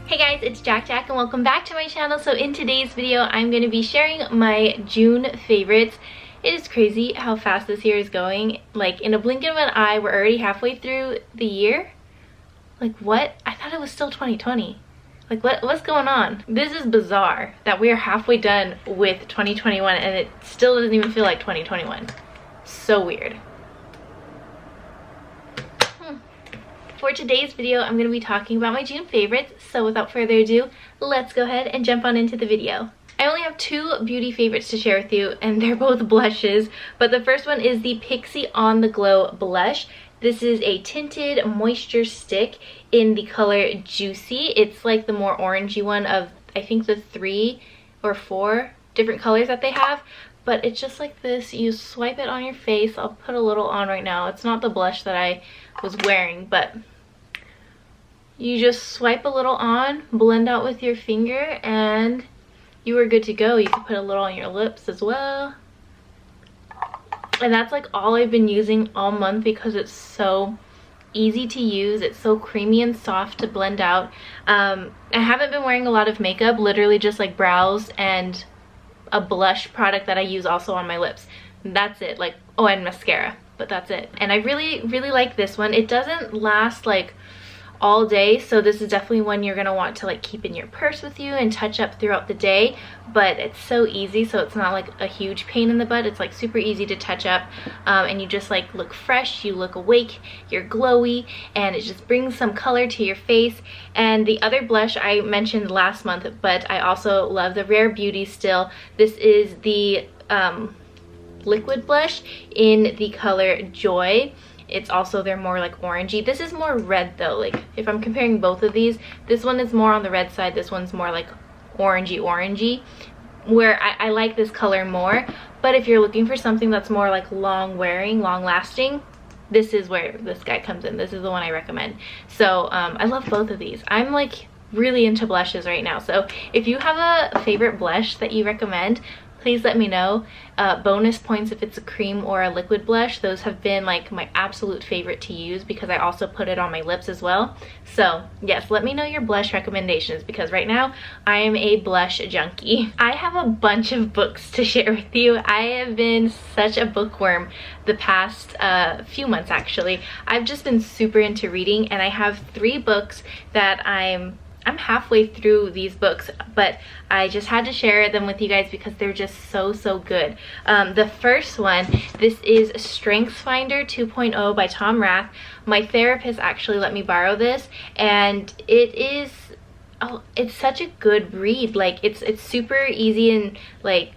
Hey guys, it's JaaackJack and welcome back to my channel. So in today's video, I'm going to be sharing my June favorites. It is crazy how fast this year is going. Like in a blink of an eye, we're already halfway through the year. Like what? I thought it was still 2020. Like what's going on? This is bizarre that we are halfway done with 2021 and it still doesn't even feel like 2021. So weird. For today's video, I'm going to be talking about my June favorites, so without further ado, let's go ahead and jump on into the video. I only have two beauty favorites to share with you, and they're both blushes, but the first one is the Pixi On The Glow blush. This is a tinted moisture stick in the color Juicy. It's like the more orangey one of, I think, the 3 or 4 different colors that they have. But it's just like this. You swipe it on your face. I'll put a little on right now. It's not the blush that I was wearing, but you just swipe a little on, blend out with your finger, and you are good to go. You can put a little on your lips as well. And that's like all I've been using all month because it's so easy to use. It's so creamy and soft to blend out. I haven't been wearing a lot of makeup, literally just like brows and a blush product that I use also on my lips. That's it. Like, oh, and mascara, but that's it. And I really like this one. It doesn't last like all day, so this is definitely one you're gonna want to like keep in your purse with you and touch up throughout the day. But it's so easy, so it's not like a huge pain in the butt. It's like super easy to touch up, and you just like look fresh, you look awake, you're glowy, and it just brings some color to your face. And the other blush I mentioned last month, but I also love the Rare Beauty still. This is the liquid blush in the color Joy. It's also, they're more like orangey. This is more red though. Like if I'm comparing both of these, this one is more on the red side, this one's more like orangey, where I like this color more. But if you're looking for something that's more like long wearing, long lasting, this is where this guy comes in. This is the one I recommend. So I love both of these. I'm like really into blushes right now. So if you have a favorite blush that you recommend, please let me know. Bonus points if it's a cream or a liquid blush. Those have been like my absolute favorite to use because I also put it on my lips as well. So yes, let me know your blush recommendations because right now I am a blush junkie. I have a bunch of books to share with you. I have been such a bookworm the past few months actually. I've just been super into reading, and I have 3 books that I'm halfway through these books, but I just had to share them with you guys because they're just so good. The first one, this is StrengthsFinder 2.0 by Tom Rath. My therapist actually let me borrow this, and it is, oh, it's such a good read. Like it's super easy, and like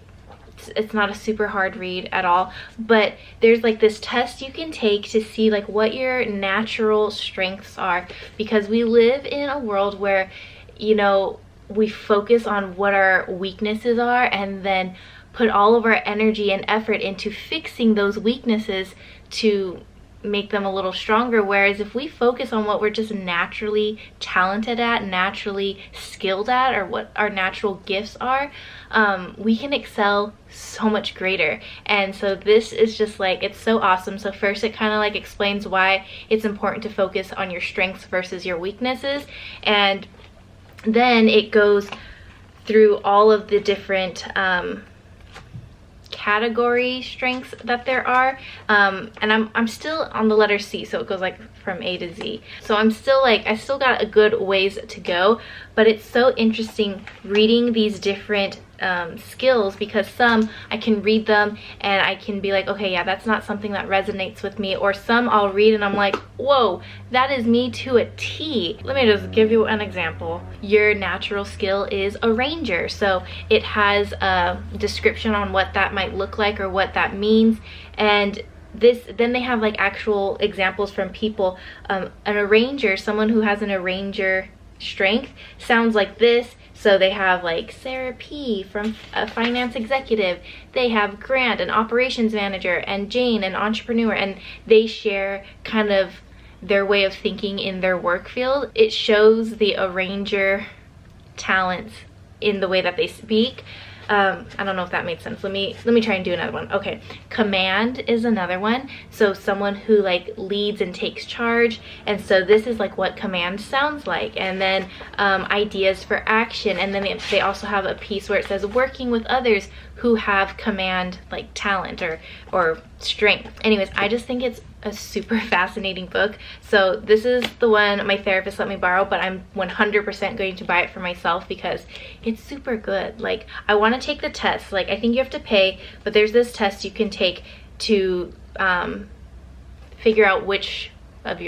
it's not a super hard read at all, but there's like this test you can take to see like what your natural strengths are, because we live in a world where, you know, we focus on what our weaknesses are and then put all of our energy and effort into fixing those weaknesses to make them a little stronger. Whereas if we focus on what we're just naturally talented at, naturally skilled at, or what our natural gifts are, we can excel so much greater. And so this is just like, it's so awesome. So first it kind of like explains why it's important to focus on your strengths versus your weaknesses, and then it goes through all of the different category strengths that there are, and I'm still on the letter C, so it goes like from A to Z. So I'm still like, I still got a good ways to go, but it's so interesting reading these different skills, because some I can read them and I can be like, okay, yeah, that's not something that resonates with me, or some I'll read and I'm like, whoa, that is me to a T. Let me just give you an example. Your natural skill is arranger, so it has a description on what that might look like or what that means, and then they have like actual examples from people. An arranger, someone who has an arranger strength, sounds like this. So they have like Sarah P from a finance executive, they have Grant, an operations manager, and Jane, an entrepreneur, and they share kind of their way of thinking in their work field. It shows the arranger talents in the way that they speak. I don't know if that made sense. Let me try and do another one. Okay, command is another one. So someone who like leads and takes charge, and so this is like what command sounds like. And then ideas for action, and then they also have a piece where it says working with others who have command like talent or strength. Anyways, I just think it's a super fascinating book. So this is the one my therapist let me borrow, but I'm 100% going to buy it for myself because it's super good. Like, I want to take the test. Like, I think you have to pay, but there's this test you can take to figure out which of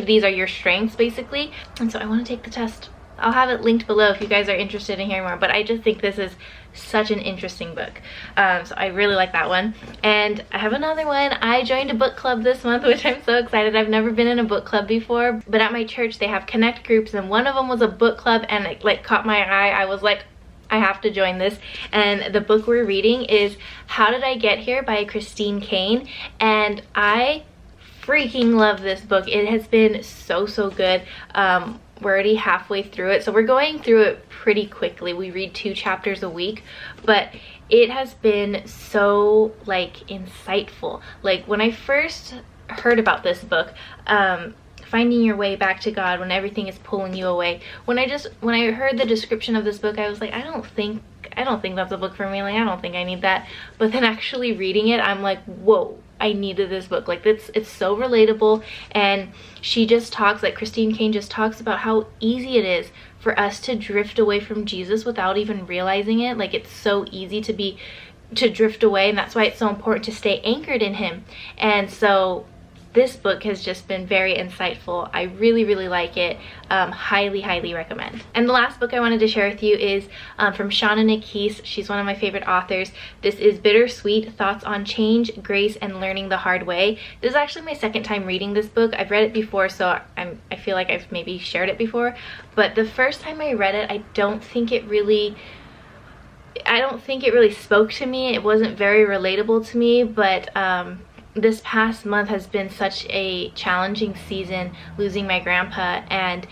these are your strengths, basically. And so I want to take the test. I'll have it linked below if you guys are interested in hearing more, but I just think this is such an interesting book. So I really like that one. And I have another one. I joined a book club this month, which I'm so excited. I've never been in a book club before, but at my church they have connect groups, and one of them was a book club, and it like caught my eye. I was like, I have to join this. And the book we're reading is How Did I Get Here by Christine Caine, and I freaking love this book. It has been so good. We're already halfway through it, so we're going through it pretty quickly. We read 2 chapters a week, but it has been so like insightful. Like, when I first heard about this book, finding your way back to God when everything is pulling you away, when I heard the description of this book, I was like, I don't think that's a book for me. Like, I don't think I need that. But then actually reading it, I'm like, whoa, I needed this book. Like, it's so relatable. And she just talks, like Christine Caine just talks about how easy it is for us to drift away from Jesus without even realizing it. Like, it's so easy to drift away, and that's why it's so important to stay anchored in him. And so this book has just been very insightful. I really like it. Highly recommend. And the last book I wanted to share with you is from Shauna Nikise. She's one of my favorite authors. This is Bittersweet: Thoughts on Change, Grace, and Learning the Hard Way. This is actually my second time reading this book. I've read it before, so I feel like I've maybe shared it before. But the first time I read it, I don't think it really spoke to me. It wasn't very relatable to me, but this past month has been such a challenging season, losing my grandpa, and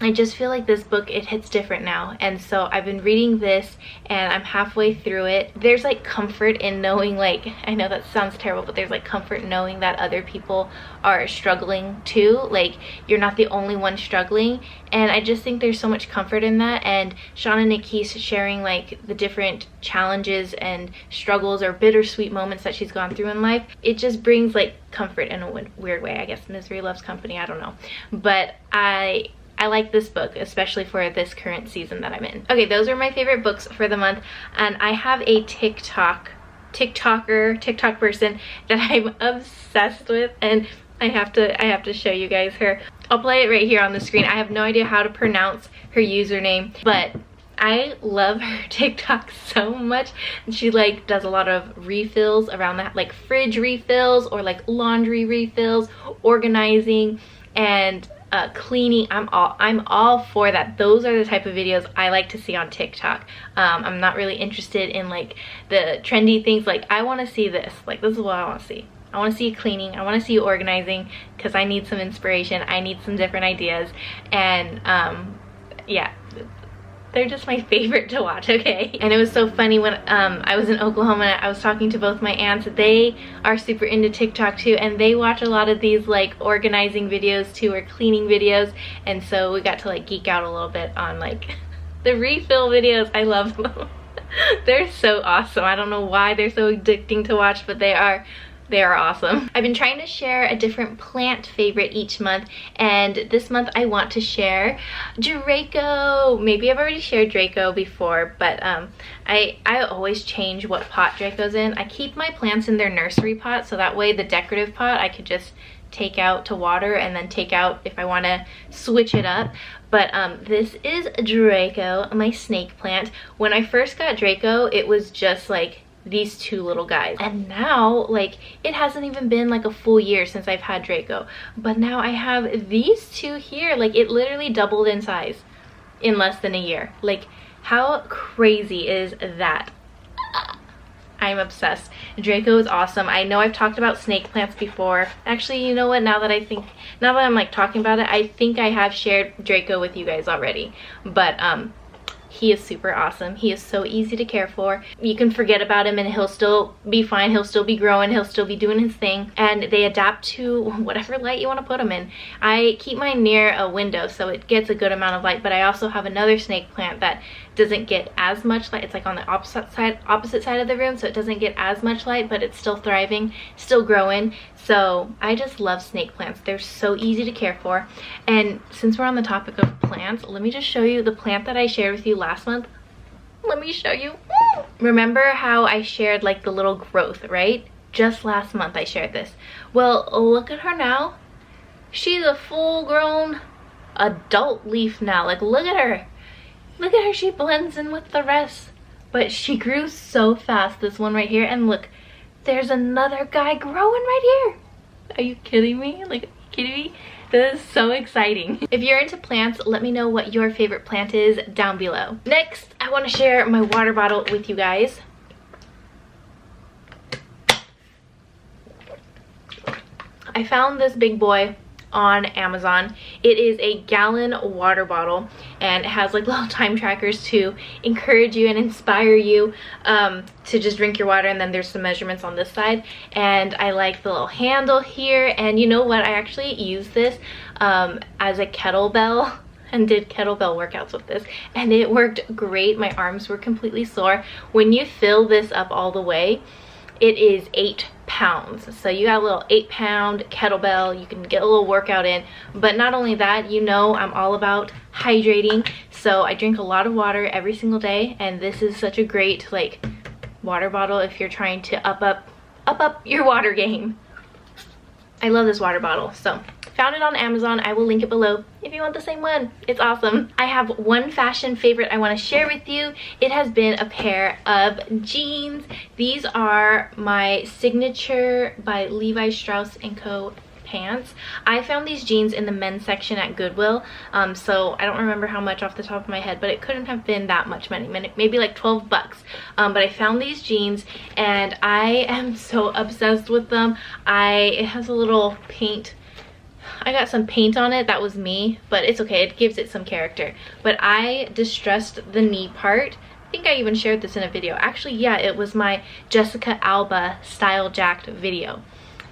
I just feel like this book, it hits different now. And so I've been reading this and I'm halfway through it. There's like comfort in knowing, like, I know that sounds terrible, but there's like comfort knowing that other people are struggling too. Like, you're not the only one struggling, and I just think there's so much comfort in that. And Shauna Nikise sharing like the different challenges and struggles or bittersweet moments that she's gone through in life, it just brings like comfort in a weird way. I guess misery loves company, I don't know. But I like this book, especially for this current season that I'm in. Okay, those are my favorite books for the month, and I have a TikTok person that I'm obsessed with, and I have to show you guys her. I'll play it right here on the screen. I have no idea how to pronounce her username, but I love her TikTok so much. She like does a lot of refills around that, like fridge refills or like laundry refills, organizing, and cleaning. I'm all for that. Those are the type of videos I like to see on TikTok. I'm not really interested in like the trendy things. Like, I want to see this. Like, this is what I want to see. I want to see cleaning. I want to see organizing, because I need some inspiration. I need some different ideas. And yeah, they're just my favorite to watch, okay? And it was so funny when I was in Oklahoma, I was talking to both my aunts. They are super into TikTok too, and they watch a lot of these like organizing videos too, or cleaning videos. And so we got to like geek out a little bit on like the refill videos. I love them. They're so awesome. I don't know why they're so addicting to watch, but they are awesome. I've been trying to share a different plant favorite each month, and this month I want to share Draco. Maybe I've already shared Draco before, but I always change what pot Draco's in. I keep my plants in their nursery pot, so that way the decorative pot I could just take out to water and then take out if I want to switch it up. But this is Draco, my snake plant. When I first got Draco, it was just like these 2 little guys, and now like it hasn't even been like a full year since I've had Draco, but now I have these 2 here. Like, it literally doubled in size in less than a year. Like, how crazy is that? I'm obsessed. Draco is awesome. I know I've talked about snake plants before. Actually, you know what, now that I'm like talking about it, I think I have shared Draco with you guys already. But he is super awesome. He is so easy to care for. You can forget about him and he'll still be fine. He'll still be growing. He'll still be doing his thing. And they adapt to whatever light you want to put them in. I keep mine near a window so it gets a good amount of light, but I also have another snake plant that doesn't get as much light. It's like on the opposite side of the room, so it doesn't get as much light, but it's still thriving, still growing. So I just love snake plants. They're so easy to care for. And since we're on the topic of plants, let me just show you the plant that I shared with you last month. Let me show you. Remember how I shared like the little growth, right? Just last month I shared this. Well, look at her now. She's a full-grown adult leaf now. Like, look at her. Look at her, she blends in with the rest. But she grew so fast, this one right here, and look, there's another guy growing right here. Are you kidding me? Like, are you kidding me? This is so exciting. If you're into plants, let me know what your favorite plant is down below. Next, I want to share my water bottle with you guys. I found this big boy on Amazon. It is a gallon water bottle and it has like little time trackers to encourage you and inspire you to just drink your water, and then there's some measurements on this side. And I like the little handle here, and you know what, I actually use this as a kettlebell and did kettlebell workouts with this, and it worked great. My arms were completely sore. When you fill this up all the way, it is 8 pounds. So you got a little 8-pound kettlebell. You can get a little workout in. But not only that, you know I'm all about hydrating. So I drink a lot of water every single day. And this is such a great like water bottle if you're trying to up your water game. I love this water bottle. So found it on Amazon. I will link it below if you want the same one. It's awesome. I have one fashion favorite I want to share with you. It has been a pair of jeans. These are my signature by Levi Strauss & Co. pants. I found these jeans in the men's section at Goodwill, so I don't remember how much off the top of my head, but it couldn't have been that much money, maybe like 12 bucks. But I found these jeans and I am so obsessed with them. It has a little paint. I got some paint on it. That was me, but it's okay. It gives it some character. But I distressed the knee part. I think I even shared this in a video. Actually, yeah, it was my Jessica Alba Style Jacked video.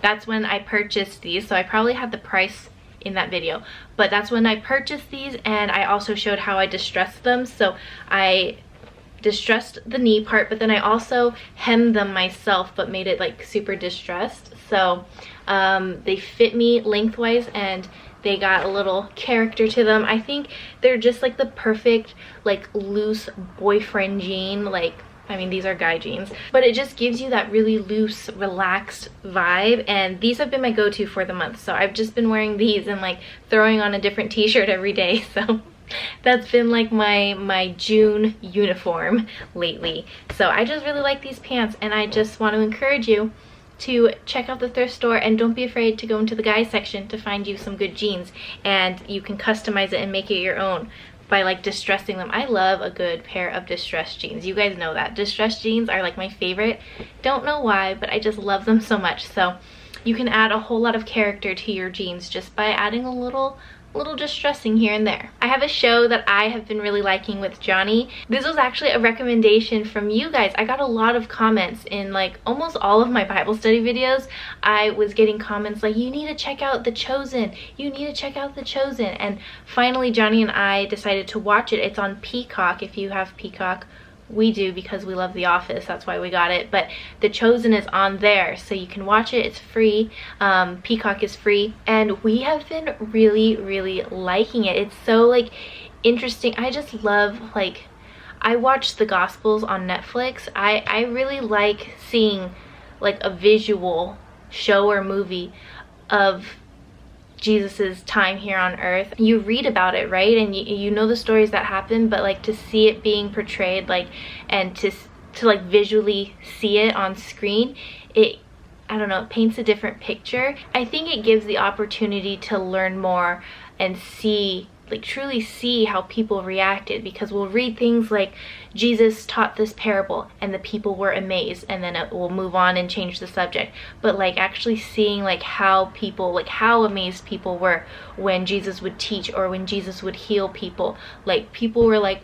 That's when I purchased these, so I probably had the price in that video. But that's when I purchased these, and I also showed how I distressed them. So I distressed the knee part, but then I also hemmed them myself, but made it like super distressed. So they fit me lengthwise and they got a little character to them. I think they're just like the perfect like loose boyfriend jean. Like, I mean, these are guy jeans, but it just gives you that really loose, relaxed vibe. And these have been my go-to for the month. So I've just been wearing these and like throwing on a different t-shirt every day. So that's been like my June uniform lately. So I just really like these pants, and I just want to encourage you to check out the thrift store, and don't be afraid to go into the guys section to find you some good jeans, and you can customize it and make it your own by like distressing them. I love a good pair of distressed jeans. You guys know that. Distressed jeans are like my favorite. Don't know why, but I just love them so much. So you can add a whole lot of character to your jeans just by adding a little distressing here and there. I have a show that I have been really liking with Johnny. This was actually a recommendation from you guys. I got a lot of comments in like almost all of my Bible study videos. I was getting comments like, you need to check out The Chosen. You need to check out The Chosen. And finally Johnny and I decided to watch it. It's on Peacock. If you have Peacock, we do, because we love The Office. That's why we got it. But The Chosen is on there, so you can watch it. It's free. Peacock is free, and we have been really liking it. It's so like interesting. I just love, like, I watch the Gospels on Netflix. I really like seeing like a visual show or movie of Jesus's time here on earth. You read about it, right? And you know the stories that happen, but like to see it being portrayed, like, and to like visually see it on screen, I don't know, it paints a different picture. I think it gives the opportunity to learn more and see like truly see how people reacted, because we'll read things like Jesus taught this parable and the people were amazed, and then it will move on and change the subject. But like actually seeing like how people, like how amazed people were when Jesus would teach or when Jesus would heal people, like people were like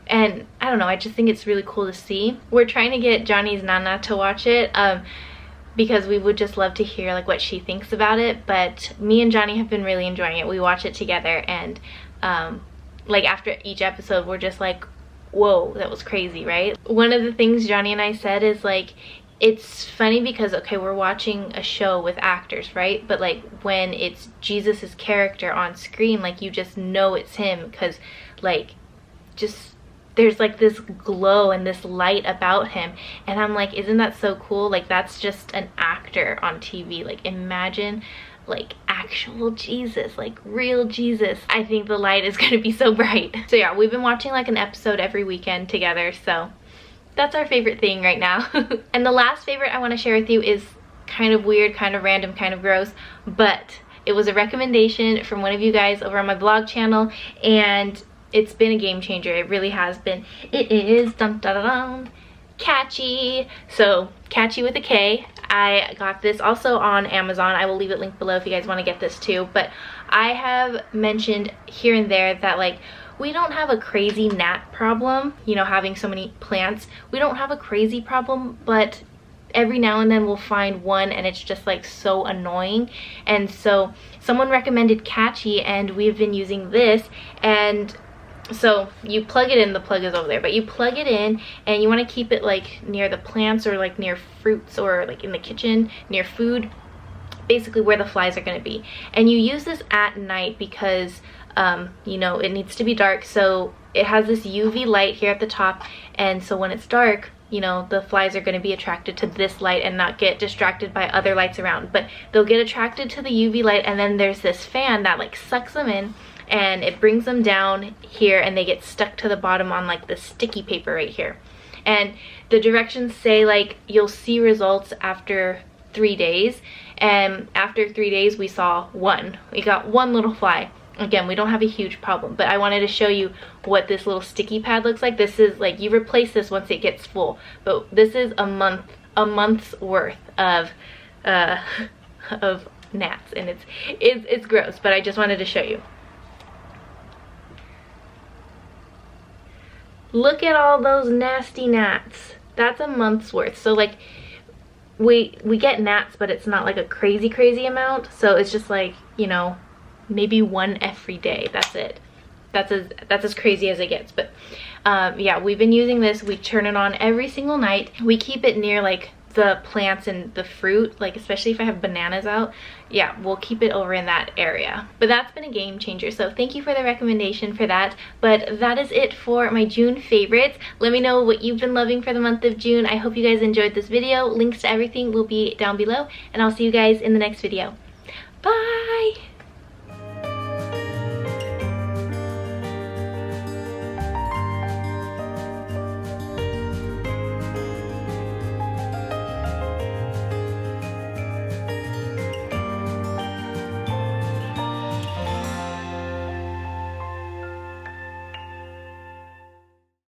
and I don't know, I just think it's really cool to see. We're trying to get Johnny's Nana to watch it because we would just love to hear like what she thinks about it. But me and Johnny have been really enjoying it. We watch it together, and like after each episode we're just like, whoa, that was crazy, right? One of the things Johnny and I said is like, it's funny because, okay, we're watching a show with actors, right? But like when it's Jesus's character on screen, like you just know it's him, because like just there's like this glow and this light about him. And I'm like, isn't that so cool? Like that's just an actor on TV. Like imagine like actual Jesus, like real Jesus. I think the light is gonna be so bright. So yeah, we've been watching like an episode every weekend together, so that's our favorite thing right now. And the last favorite I want to share with you is kind of weird, kind of random, kind of gross, but it was a recommendation from one of you guys over on my blog channel, and it's been a game changer. It really has been. It is dun, dun, dun, dun, Katchy. So Katchy with a K. I got this also on Amazon. I will leave it linked below if you guys want to get this too. But I have mentioned here and there that like we don't have a crazy gnat problem, you know, having so many plants. We don't have a crazy problem, but every now and then we'll find one and it's just like so annoying. And so someone recommended Katchy, and we've been using this. And so you plug it in, the plug is over there, but you plug it in and you want to keep it like near the plants or like near fruits or like in the kitchen near food, basically where the flies are going to be. And you use this at night because you know, it needs to be dark, so it has this UV light here at the top, and so when it's dark, you know, the flies are going to be attracted to this light and not get distracted by other lights around, but they'll get attracted to the UV light, and then there's this fan that like sucks them in and it brings them down here, and they get stuck to the bottom on like the sticky paper right here. And the directions say like you'll see results after 3 days, and after 3 days we saw one. We got one little fly. Again, we don't have a huge problem, but I wanted to show you what this little sticky pad looks like. This is like, you replace this once it gets full, but this is a month's worth of gnats, and it's gross, but I just wanted to show you. Look at all those nasty gnats. That's a month's worth. So like we get gnats, but it's not like a crazy amount, so it's just like, you know, maybe one every day. That's it. That's as crazy as it gets. But yeah, we've been using this. We turn it on every single night. We keep it near like the plants and the fruit, like especially if I have bananas out. Yeah, we'll keep it over in that area. But that's been a game changer, so thank you for the recommendation for that. But that is it for my June favorites. Let me know what you've been loving for the month of June. I hope you guys enjoyed this video. Links to everything will be down below, and I'll see you guys in the next video. Bye!